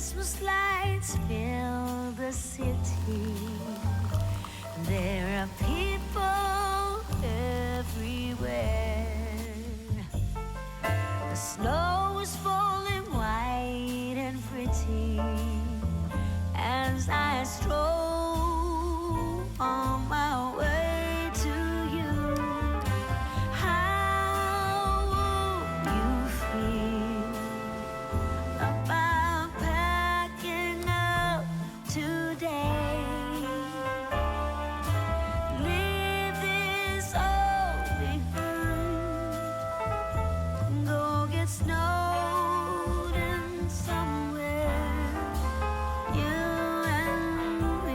Christmas lights fill the city. There are people everywhere. The snow is falling white and pretty as I stroll on my way to you. How would you feel about packing up today? Leave this all behind. Go get snowed in somewhere. You and me.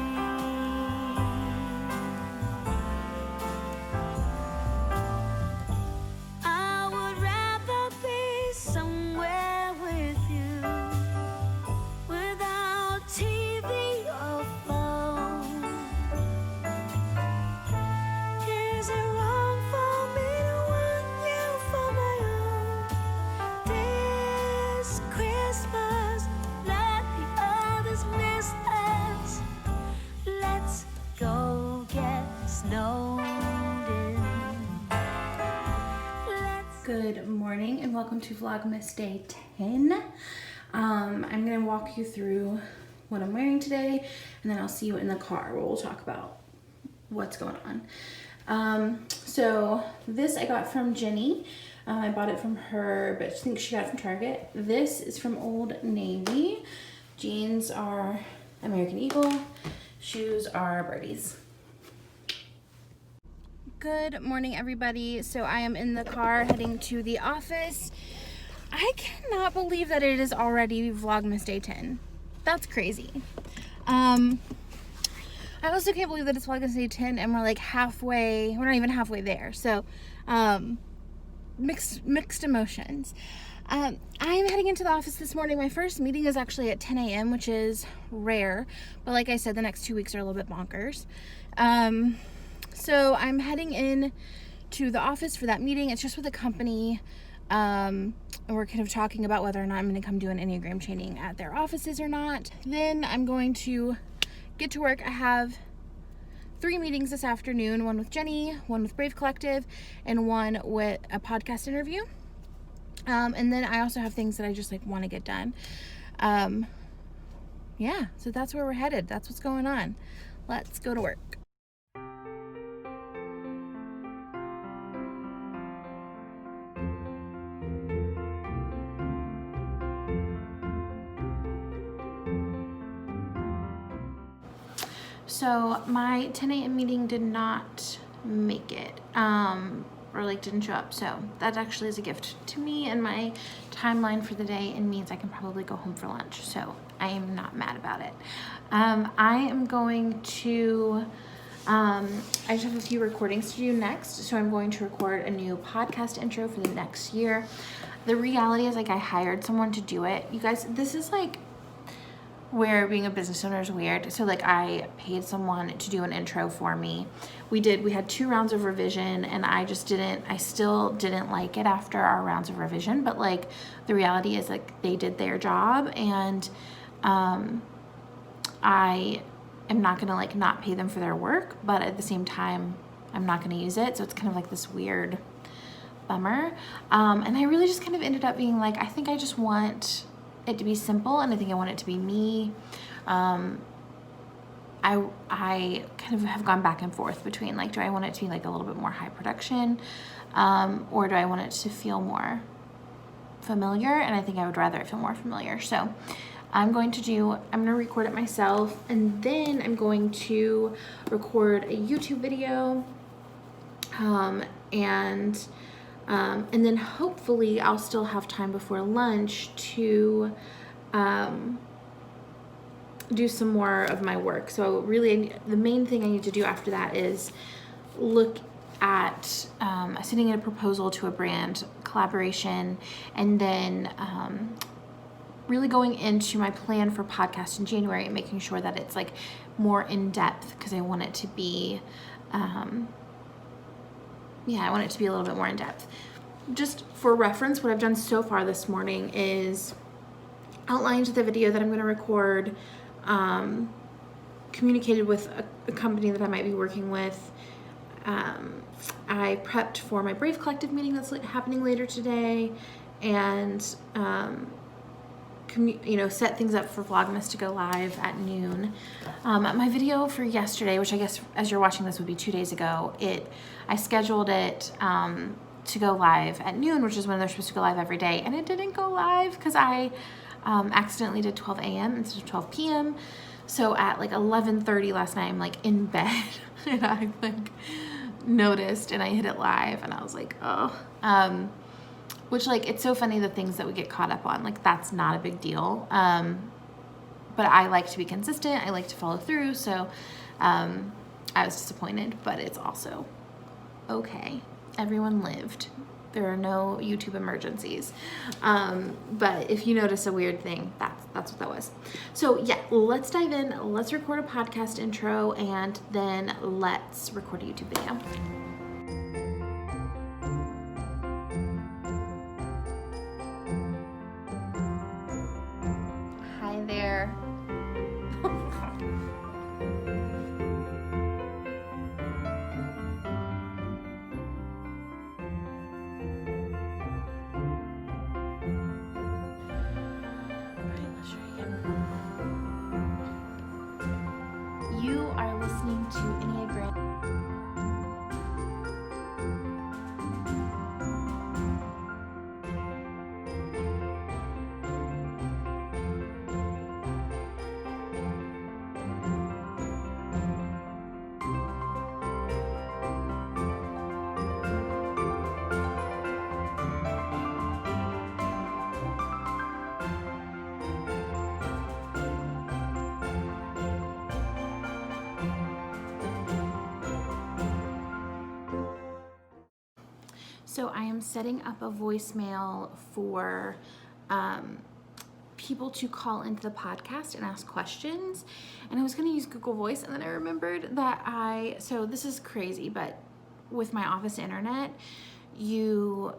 I would rather be somewhere with you, without TV or phone. Is it wrong for me to want you for my own? This Christmas, let the others miss us. Let's go get snowed in. Good morning and welcome to Vlogmas Day 10. I'm going to walk you through what I'm wearing today, and then I'll see you in the car where we'll talk about what's going on. So this I got from Jenny. I bought it from her, but I think she got it from Target. This is from Old Navy. Jeans are American Eagle. Shoes are Birdies. Good morning, everybody. So I am in the car heading to the office. I cannot believe that it is already Vlogmas Day 10. That's crazy. I also can't believe that it's Vlogmas Day 10 and we're like halfway, we're not even halfway there. So, mixed emotions. I'm heading into the office this morning. My first meeting is actually at 10 a.m., which is rare. But like I said, the next 2 weeks are a little bit bonkers. So I'm heading in to the office for that meeting. It's just with a company. And we're kind of talking about whether or not I'm going to come do an Enneagram training at their offices or not. Then I'm going to get to work. I have 3 meetings this afternoon, one with Jenny, one with Brave Collective, and one with a podcast interview. And then I also have things that I just like want to get done. Yeah, so that's where we're headed. That's what's going on. Let's go to work. So my 10 a.m. meeting did not make it, or like didn't show up. So that actually is a gift to me and my timeline for the day, and means I can probably go home for lunch. So I am not mad about it. I am going to, I just have a few recordings to do next. So I'm going to record a new podcast intro for the next year. The reality is, like, I hired someone to do it. You guys, this is like where being a business owner is weird. So like I paid someone to do an intro for me. We had 2 rounds of revision, and I still didn't like it after our rounds of revision, but like the reality is, like, they did their job, and I am not gonna like not pay them for their work, but at the same time I'm not gonna use it. So it's kind of like this weird bummer. And I really just kind of ended up being like, I think I just want it to be simple, and I think I want it to be me. I kind of have gone back and forth between, like, do I want it to be like a little bit more high production, or do I want it to feel more familiar? And I think I would rather it feel more familiar. So I'm going to record it myself, and then I'm going to record a YouTube video, and then hopefully I'll still have time before lunch to do some more of my work. So really, the main thing I need to do after that is look at sending in a proposal to a brand collaboration, and then really going into my plan for podcast in January and making sure that it's like more in depth, because I want it to be I want it to be a little bit more in depth. Just for reference, what I've done so far this morning is outlined the video that I'm going to record, communicated with a company that I might be working with. I prepped for my Brave Collective meeting that's happening later today, and set things up for Vlogmas to go live at noon. My video for yesterday, which I guess as you're watching this would be 2 days ago, I scheduled it to go live at noon, which is when they're supposed to go live every day, and it didn't go live because I accidentally did 12 a.m. instead of 12 p.m. So at like 11:30 last night, I'm like in bed and I like noticed and I hit it live and I was like, oh. Which, like, it's so funny the things that we get caught up on. Like, that's not a big deal. But I like to be consistent. I like to follow through. So I was disappointed, but it's also okay. Everyone lived. There are no YouTube emergencies. But if you notice a weird thing, that's what that was. So yeah, let's dive in. Let's record a podcast intro and then let's record a YouTube video. Hi there. You are listening to Enneagram. So I am setting up a voicemail for people to call into the podcast and ask questions. And I was going to use Google Voice, and then I remembered that so this is crazy, but with my office internet, you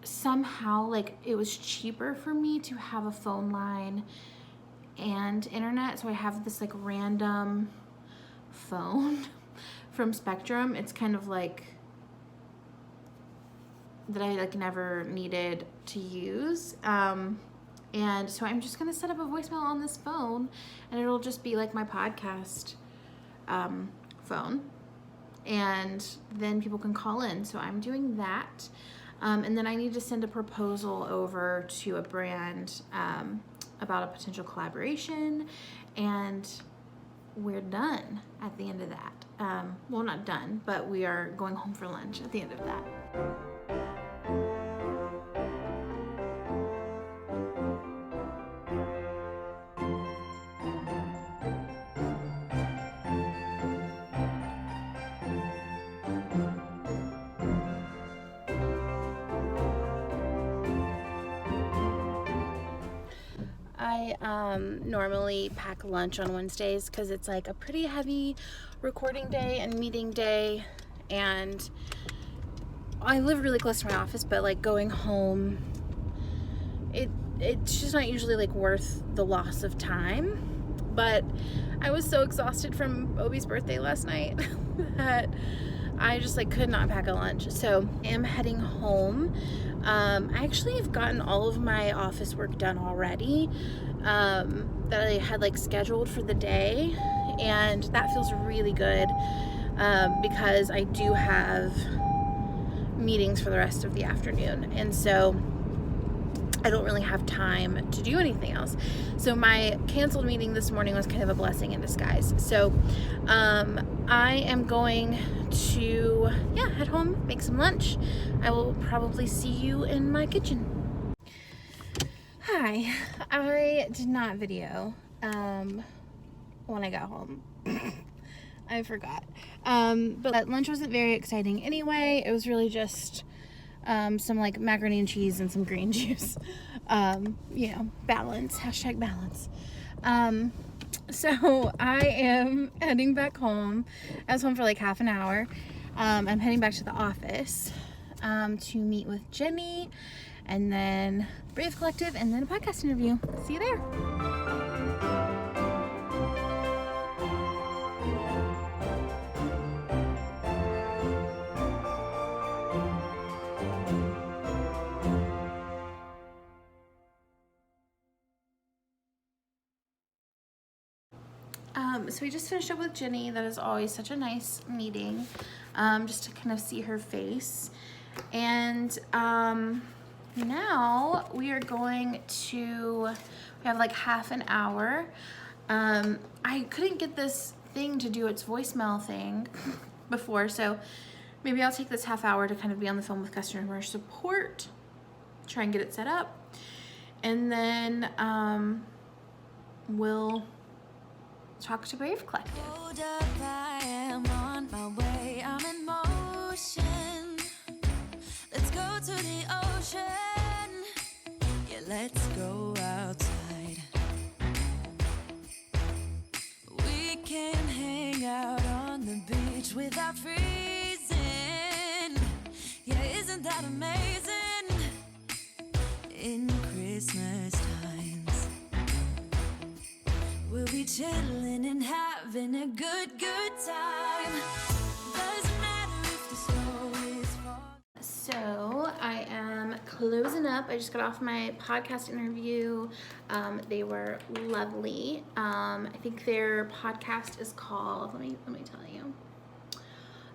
somehow, like, it was cheaper for me to have a phone line and internet. So I have this like random phone from Spectrum. It's kind of like that I like never needed to use. And so I'm just gonna set up a voicemail on this phone and it'll just be like my podcast phone. And then people can call in. So I'm doing that. And then I need to send a proposal over to a brand about a potential collaboration, and we're done at the end of that. Well, not done, but we are going home for lunch at the end of that. I normally pack lunch on Wednesdays because it's like a pretty heavy recording day and meeting day, and I live really close to my office, but like going home, it's just not usually like worth the loss of time. But I was so exhausted from Obi's birthday last night that I just like could not pack a lunch. So I am heading home. I actually have gotten all of my office work done already that I had like scheduled for the day, and that feels really good because I do have meetings for the rest of the afternoon, and so I don't really have time to do anything else. So my canceled meeting this morning was kind of a blessing in disguise. So I am going to head home, make some lunch. I will probably see you in my kitchen. Hi, I did not video when I got home. I forgot. But lunch wasn't very exciting anyway. It was really just some like macaroni and cheese and some green juice. Balance, #balance. So I am heading back home. I was home for like half an hour. I'm heading back to the office to meet with Jenny and then Brave Collective, and then a podcast interview. See you there. So we just finished up with Jenny. That is always such a nice meeting, just to kind of see her face. And now we are going to, we have like half an hour. I couldn't get this thing to do its voicemail thing before, so maybe I'll take this half hour to kind of be on the phone with customer support, try and get it set up, and then we'll talk to Brave Collective. Hold up, I am on my way, I'm in motion. Let's go to the ocean. Yeah, let's go outside. We can hang out on the beach without freezing. Yeah, isn't that amazing? In Christmas times, we'll be chilling and having a good time. Doesn't matter if the snow is falling. So I am closing up. I just got off my podcast interview. They were lovely. I think their podcast is called, let me tell you,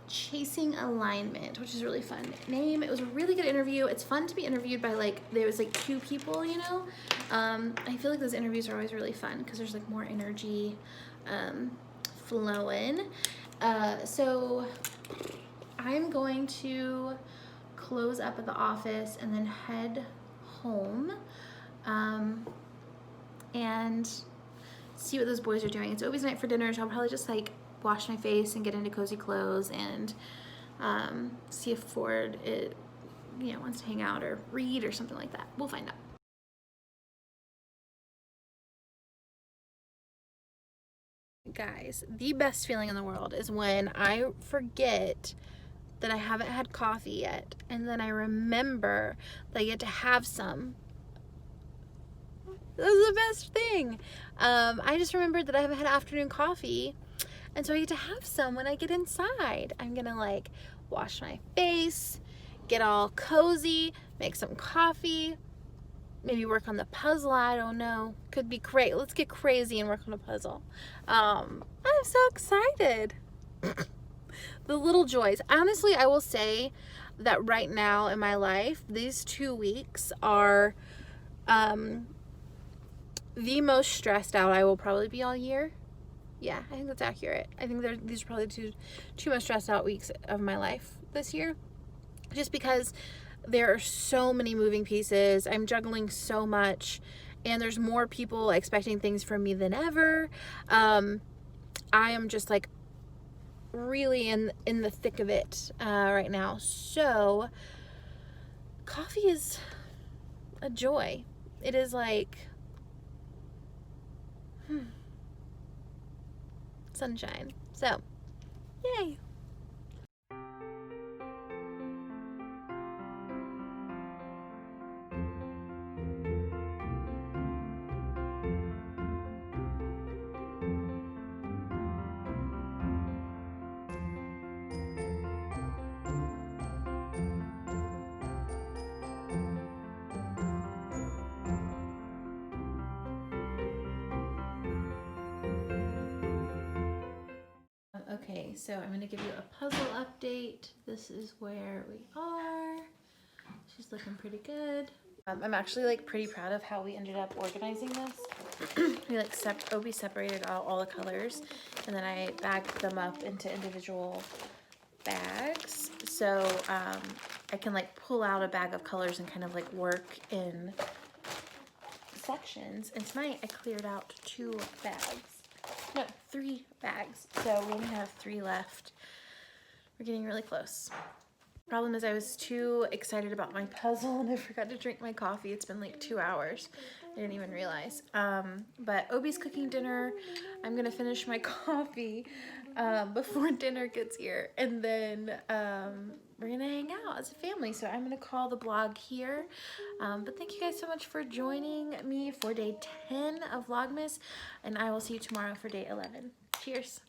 Chasing Alignment, which is a really fun name. It was a really good interview. It's fun to be interviewed by, like, there was like 2 people, you know. I feel like those interviews are always really fun because there's like more energy flowing. So I'm going to close up at the office and then head home and see what those boys are doing. It's always night for dinner, so I'll probably just like wash my face and get into cozy clothes and see if Ford wants to hang out or read or something like that. We'll find out. Guys, the best feeling in the world is when I forget that I haven't had coffee yet, and then I remember that I get to have some. This is the best thing. I just remembered that I haven't had afternoon coffee, and so I get to have some when I get inside. I'm gonna like wash my face, get all cozy, make some coffee, maybe work on the puzzle. I don't know. Could be great. Let's get crazy and work on a puzzle. I'm so excited. The little joys. Honestly, I will say that right now in my life, these 2 weeks are the most stressed out I will probably be all year. Yeah, I think that's accurate. I think these are probably two most stressed out weeks of my life this year. Just because there are so many moving pieces. I'm juggling so much, and there's more people expecting things from me than ever. I am just like really in the thick of it right now. So coffee is a joy. It is like sunshine. So yay. Okay, so I'm going to give you a puzzle update. This is where we are. She's looking pretty good. I'm actually like pretty proud of how we ended up organizing this. We like Obi separated out all the colors, and then I bagged them up into individual bags. So I can like pull out a bag of colors and kind of like work in sections. And tonight I cleared out 2 bags. No, 3 bags. So we only have 3 left. We're getting really close. Problem is I was too excited about my puzzle and I forgot to drink my coffee. It's been like 2 hours. I didn't even realize. But Obi's cooking dinner. I'm gonna finish my coffee before dinner gets here. And then we're we're gonna hang out as a family. So I'm gonna call the vlog here. But thank you guys so much for joining me for day 10 of Vlogmas, and I will see you tomorrow for day 11. Cheers.